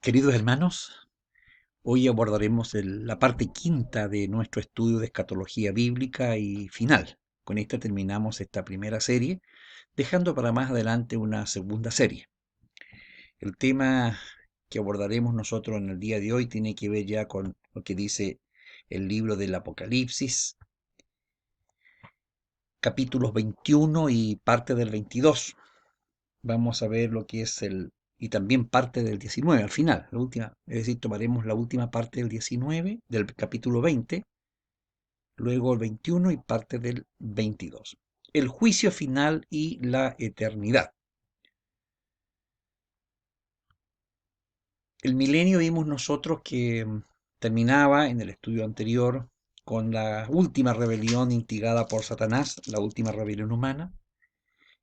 Queridos hermanos, hoy abordaremos la parte quinta de nuestro estudio de escatología bíblica y final. Con esta terminamos esta primera serie, dejando para más adelante una segunda serie. El tema que abordaremos nosotros en el día de hoy tiene que ver ya con lo que dice el libro del Apocalipsis, capítulos 21 y parte del 22. Vamos a ver lo que es y también parte del 19 al final, la última, es decir, tomaremos la última parte del 19, del capítulo 20, luego el 21 y parte del 22. El juicio final y la eternidad. El milenio vimos nosotros que terminaba en el estudio anterior con la última rebelión instigada por Satanás, la última rebelión humana,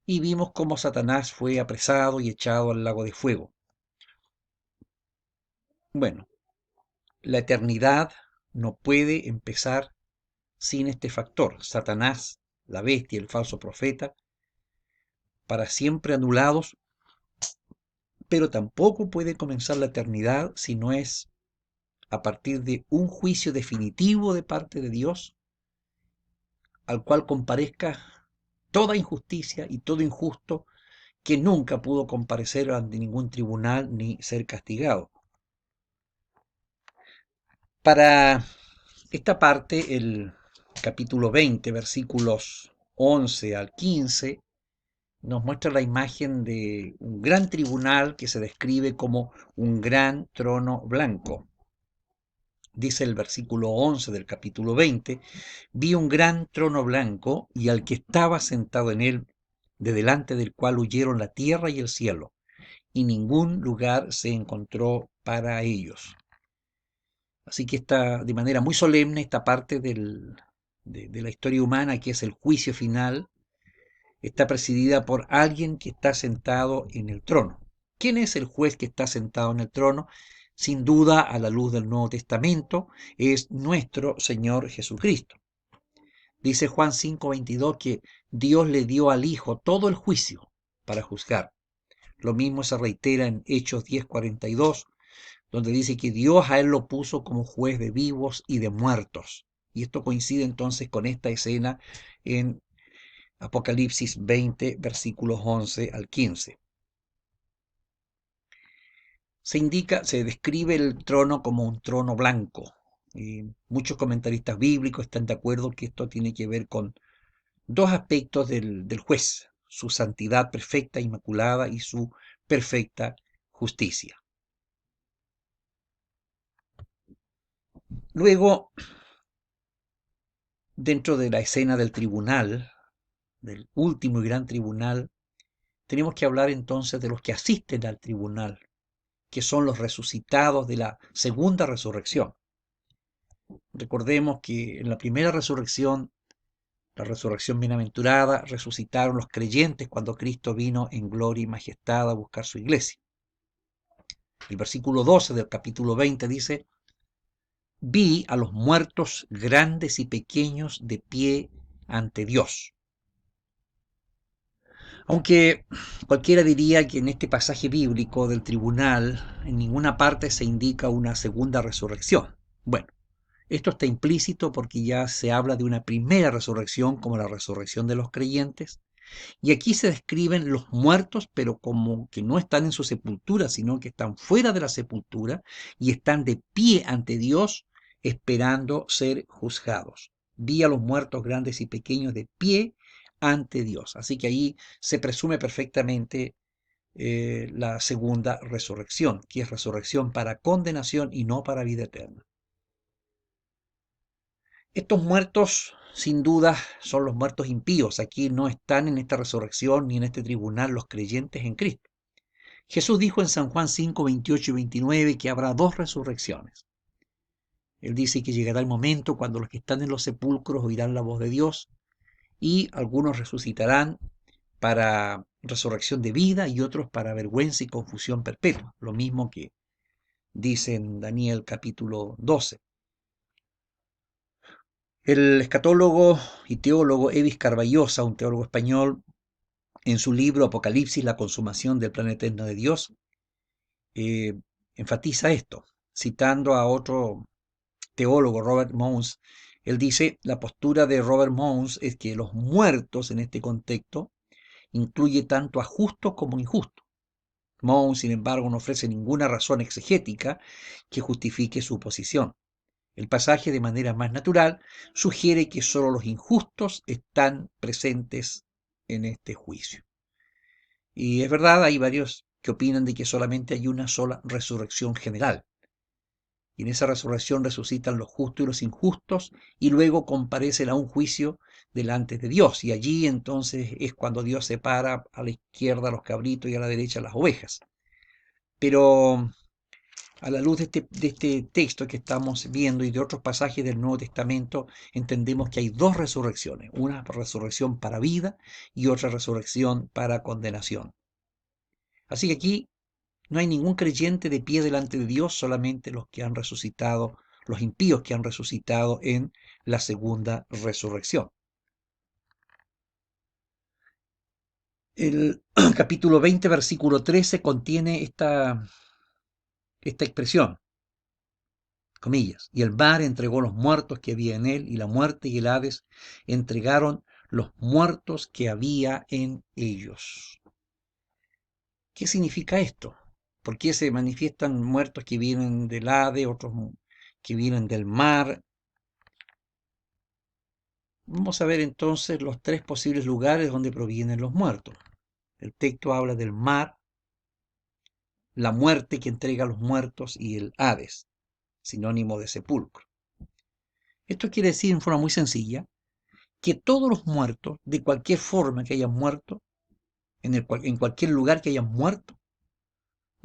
y vimos cómo Satanás fue apresado y echado al lago de fuego. Bueno, la eternidad no puede empezar sin este factor. Satanás, la bestia, el falso profeta, para siempre anulados, pero tampoco puede comenzar la eternidad si no es a partir de un juicio definitivo de parte de Dios, al cual comparezca toda injusticia y todo injusto que nunca pudo comparecer ante ningún tribunal ni ser castigado. Para esta parte, el capítulo 20, versículos 11 al 15, nos muestra la imagen de un gran tribunal que se describe como un gran trono blanco. Dice el versículo 11 del capítulo 20, vi un gran trono blanco y al que estaba sentado en él, de delante del cual huyeron la tierra y el cielo, y ningún lugar se encontró para ellos. Así que está de manera muy solemne esta parte de la historia humana, que es el juicio final, está presidida por alguien que está sentado en el trono. ¿Quién es el juez que está sentado en el trono? Sin duda, a la luz del Nuevo Testamento, es nuestro Señor Jesucristo. Dice Juan 5:22 que Dios le dio al Hijo todo el juicio para juzgar. Lo mismo se reitera en Hechos 10:42, donde dice que Dios a él lo puso como juez de vivos y de muertos. Y esto coincide entonces con esta escena en Apocalipsis 20, versículos 11 al 15. Se describe el trono como un trono blanco. Y muchos comentaristas bíblicos están de acuerdo que esto tiene que ver con dos aspectos del juez: su santidad perfecta, inmaculada, y su perfecta justicia. Luego, dentro de la escena del tribunal, del último y gran tribunal, tenemos que hablar entonces de los que asisten al tribunal, que son los resucitados de la segunda resurrección. Recordemos que en la primera resurrección, la resurrección bienaventurada, resucitaron los creyentes cuando Cristo vino en gloria y majestad a buscar su iglesia. El versículo 12 del capítulo 20 dice: vi a los muertos grandes y pequeños de pie ante Dios. Aunque cualquiera diría que en este pasaje bíblico del tribunal en ninguna parte se indica una segunda resurrección. Bueno, esto está implícito porque ya se habla de una primera resurrección como la resurrección de los creyentes, y aquí se describen los muertos, pero como que no están en su sepultura, sino que están fuera de la sepultura y están de pie ante Dios esperando ser juzgados. Vi a los muertos grandes y pequeños de pie ante Dios. Así que ahí se presume perfectamente la segunda resurrección, que es resurrección para condenación y no para vida eterna. Estos muertos, sin duda, son los muertos impíos. Aquí no están en esta resurrección ni en este tribunal los creyentes en Cristo. Jesús dijo en San Juan 5, 28 y 29 que habrá dos resurrecciones. Él dice que llegará el momento cuando los que están en los sepulcros oirán la voz de Dios, y algunos resucitarán para resurrección de vida y otros para vergüenza y confusión perpetua. Lo mismo que dice en Daniel capítulo 12. El escatólogo y teólogo Evis Carballosa, un teólogo español, en su libro Apocalipsis, la consumación del plan eterno de Dios, enfatiza esto, citando a otro teólogo, Robert Mounce. Él dice, la postura de Robert Mounce es que los muertos en este contexto incluye tanto a justos como injustos. Mounce, sin embargo, no ofrece ninguna razón exegética que justifique su posición. El pasaje, de manera más natural, sugiere que solo los injustos están presentes en este juicio. Y es verdad, hay varios que opinan de que solamente hay una sola resurrección general. Y en esa resurrección resucitan los justos y los injustos y luego comparecen a un juicio delante de Dios. Y allí entonces es cuando Dios separa a la izquierda a los cabritos y a la derecha a las ovejas. Pero a la luz de este texto que estamos viendo y de otros pasajes del Nuevo Testamento, entendemos que hay dos resurrecciones, una resurrección para vida y otra resurrección para condenación. Así que aquí no hay ningún creyente de pie delante de Dios, solamente los que han resucitado, los impíos que han resucitado en la segunda resurrección. El capítulo 20, versículo 13 contiene esta expresión, comillas, y el mar entregó los muertos que había en él, y la muerte y el Hades entregaron los muertos que había en ellos. ¿Qué significa esto? ¿Por qué se manifiestan muertos que vienen del Hades, otros que vienen del mar? Vamos a ver entonces los tres posibles lugares donde provienen los muertos. El texto habla del mar, la muerte que entrega a los muertos y el Hades, sinónimo de sepulcro. Esto quiere decir en forma muy sencilla que todos los muertos, de cualquier forma que hayan muerto, en cualquier lugar que hayan muerto,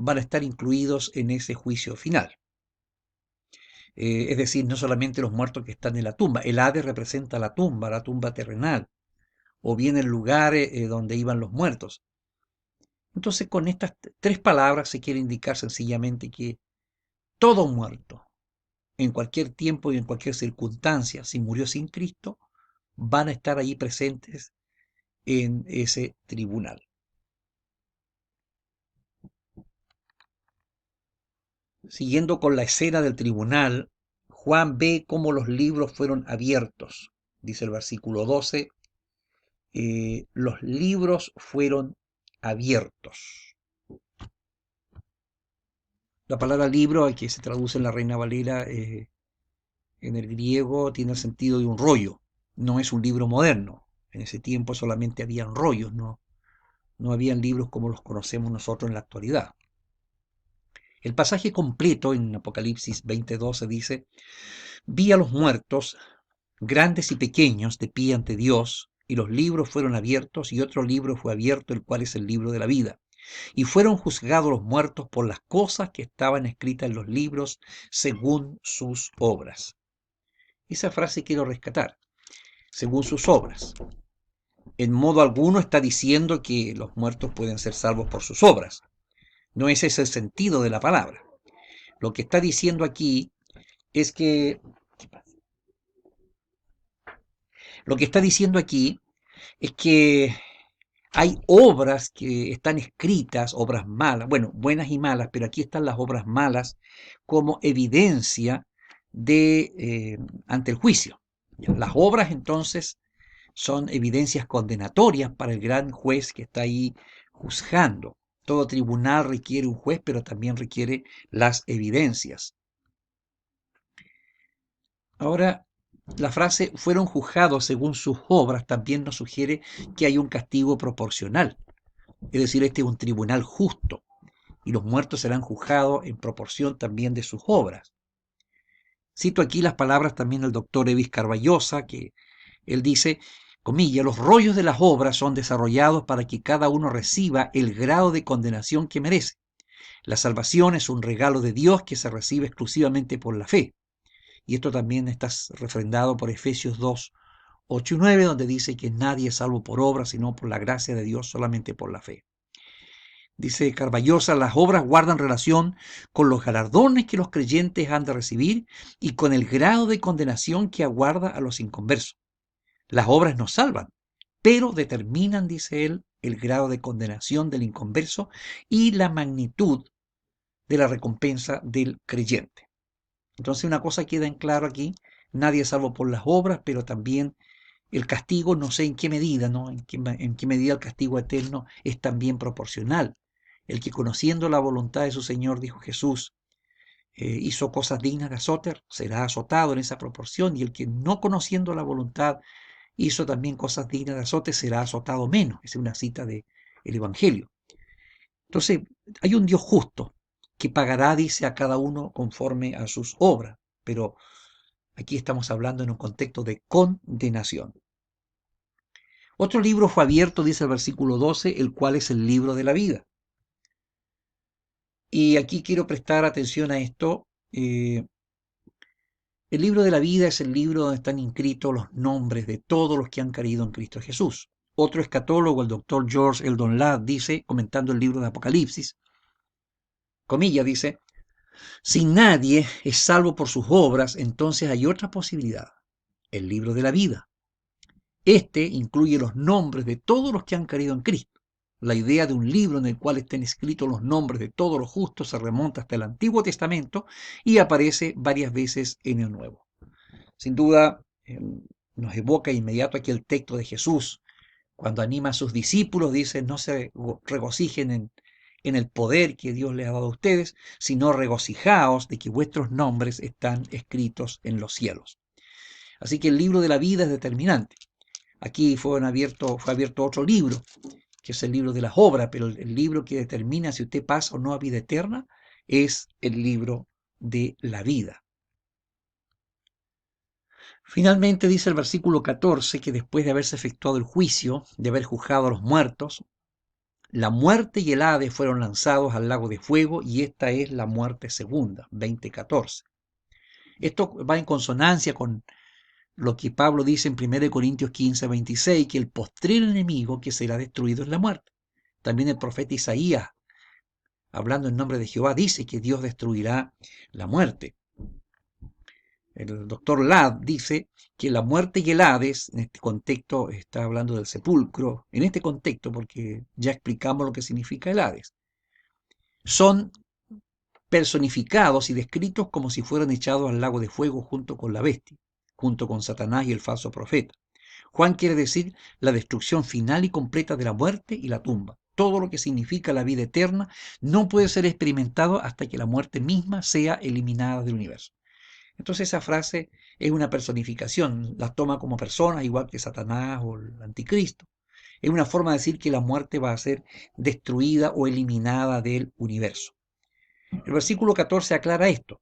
van a estar incluidos en ese juicio final. Es decir, no solamente los muertos que están en la tumba. El Hades representa la tumba terrenal, o bien el lugar donde iban los muertos. Entonces, con estas tres palabras se quiere indicar sencillamente que todo muerto, en cualquier tiempo y en cualquier circunstancia, si murió sin Cristo, van a estar allí presentes en ese tribunal. Siguiendo con la escena del tribunal, Juan ve cómo los libros fueron abiertos. Dice el versículo 12, los libros fueron abiertos. La palabra libro, que se traduce en la Reina Valera, en el griego tiene el sentido de un rollo. No es un libro moderno. En ese tiempo solamente habían rollos, no habían libros como los conocemos nosotros en la actualidad. El pasaje completo en Apocalipsis 20:12 dice, vi a los muertos, grandes y pequeños, de pie ante Dios, y los libros fueron abiertos, y otro libro fue abierto, el cual es el libro de la vida. Y fueron juzgados los muertos por las cosas que estaban escritas en los libros según sus obras. Esa frase quiero rescatar, según sus obras. En modo alguno está diciendo que los muertos pueden ser salvos por sus obras. No ese es el sentido de la palabra. Lo que está diciendo aquí es que lo que está diciendo aquí es que hay obras que están escritas, obras malas, bueno, buenas y malas, pero aquí están las obras malas como evidencia de ante el juicio. Las obras entonces son evidencias condenatorias para el gran juez que está ahí juzgando. Todo tribunal requiere un juez, pero también requiere las evidencias. Ahora, la frase fueron juzgados según sus obras también nos sugiere que hay un castigo proporcional. Es decir, este es un tribunal justo y los muertos serán juzgados en proporción también de sus obras. Cito aquí las palabras también del doctor Evis Carballosa, que él dice, comilla, los rollos de las obras son desarrollados para que cada uno reciba el grado de condenación que merece. La salvación es un regalo de Dios que se recibe exclusivamente por la fe. Y esto también está refrendado por Efesios 2, 8 y 9, donde dice que nadie es salvo por obra, sino por la gracia de Dios, solamente por la fe. Dice Carballosa, las obras guardan relación con los galardones que los creyentes han de recibir y con el grado de condenación que aguarda a los inconversos. Las obras nos salvan, pero determinan, dice él, el grado de condenación del inconverso y la magnitud de la recompensa del creyente. Entonces una cosa queda en claro aquí: nadie es salvo por las obras, pero también el castigo, no sé en qué medida, ¿no? En qué medida el castigo eterno es también proporcional. El que conociendo la voluntad de su Señor, dijo Jesús, hizo cosas dignas de azote, será azotado en esa proporción, y el que no conociendo la voluntad hizo también cosas dignas de azote, será azotado menos. Esa es una cita del Evangelio. Entonces, hay un Dios justo que pagará, dice, a cada uno conforme a sus obras, pero aquí estamos hablando en un contexto de condenación. Otro libro fue abierto, dice el versículo 12, el cual es el libro de la vida. Y aquí quiero prestar atención a esto. El libro de la vida es el libro donde están inscritos los nombres de todos los que han creído en Cristo Jesús. Otro escatólogo, el doctor George Eldon Ladd, dice, comentando el libro de Apocalipsis, comillas, dice: si nadie es salvo por sus obras, entonces hay otra posibilidad, el libro de la vida. Este incluye los nombres de todos los que han creído en Cristo. La idea de un libro en el cual estén escritos los nombres de todos los justos se remonta hasta el Antiguo Testamento y aparece varias veces en el Nuevo. Sin duda, nos evoca inmediato aquí el texto de Jesús, cuando anima a sus discípulos, dice: no se regocijen en el poder que Dios les ha dado a ustedes, sino regocijaos de que vuestros nombres están escritos en los cielos. Así que el libro de la vida es determinante. Aquí fue abierto otro libro, que es el libro de las obras, pero el libro que determina si usted pasa o no a vida eterna es el libro de la vida. Finalmente dice el versículo 14 que después de haberse efectuado el juicio, de haber juzgado a los muertos, la muerte y el Hades fueron lanzados al lago de fuego, y esta es la muerte segunda, 20:14. Esto va en consonancia con lo que Pablo dice en 1 Corintios 15:26, que el postrer enemigo que será destruido es la muerte. También el profeta Isaías, hablando en nombre de Jehová, dice que Dios destruirá la muerte. El doctor Ladd dice que la muerte y el Hades, en este contexto está hablando del sepulcro, en este contexto, porque ya explicamos lo que significa el Hades, son personificados y descritos como si fueran echados al lago de fuego junto con la bestia, junto con Satanás y el falso profeta. Juan quiere decir la destrucción final y completa de la muerte y la tumba. Todo lo que significa la vida eterna no puede ser experimentado hasta que la muerte misma sea eliminada del universo. Entonces esa frase es una personificación, la toma como persona, igual que Satanás o el anticristo. Es una forma de decir que la muerte va a ser destruida o eliminada del universo. El versículo 14 aclara esto.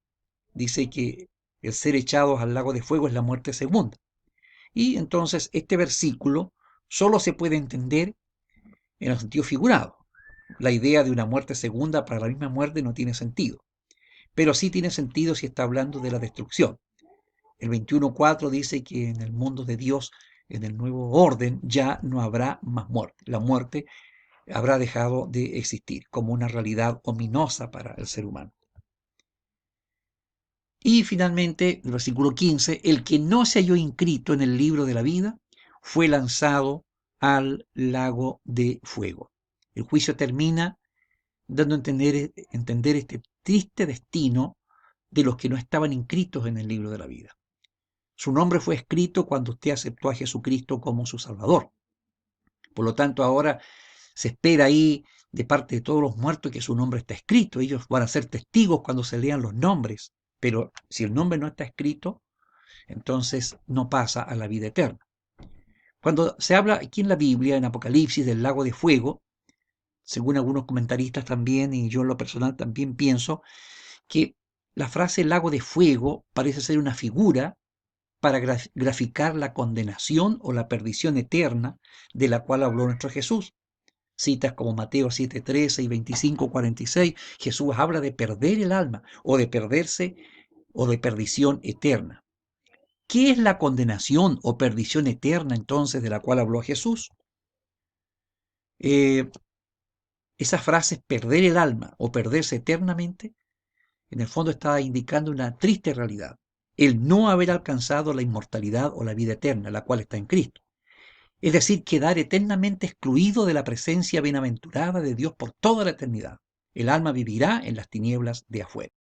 Dice que el ser echados al lago de fuego es la muerte segunda. Y entonces este versículo solo se puede entender en el sentido figurado. La idea de una muerte segunda para la misma muerte no tiene sentido. Pero sí tiene sentido si está hablando de la destrucción. El 21:4 dice que en el mundo de Dios, en el nuevo orden, ya no habrá más muerte. La muerte habrá dejado de existir como una realidad ominosa para el ser humano. Y finalmente, el versículo 15, el que no se halló inscrito en el libro de la vida fue lanzado al lago de fuego. El juicio termina dando a entender este triste destino de los que no estaban inscritos en el libro de la vida. Su nombre fue escrito cuando usted aceptó a Jesucristo como su Salvador. Por lo tanto, ahora se espera ahí de parte de todos los muertos que su nombre está escrito. Ellos van a ser testigos cuando se lean los nombres. Pero si el nombre no está escrito, entonces no pasa a la vida eterna. Cuando se habla aquí en la Biblia, en Apocalipsis, del lago de fuego, según algunos comentaristas también, y yo en lo personal también pienso, que la frase lago de fuego parece ser una figura para graficar la condenación o la perdición eterna de la cual habló nuestro Jesús. Citas como Mateo 7:13 y 25:46, Jesús habla de perder el alma o de perderse o de perdición eterna. ¿Qué es la condenación o perdición eterna entonces de la cual habló Jesús? Esa frase, perder el alma o perderse eternamente, en el fondo está indicando una triste realidad: el no haber alcanzado la inmortalidad o la vida eterna, la cual está en Cristo. Es decir, quedar eternamente excluido de la presencia bienaventurada de Dios por toda la eternidad. el alma vivirá en las tinieblas de afuera.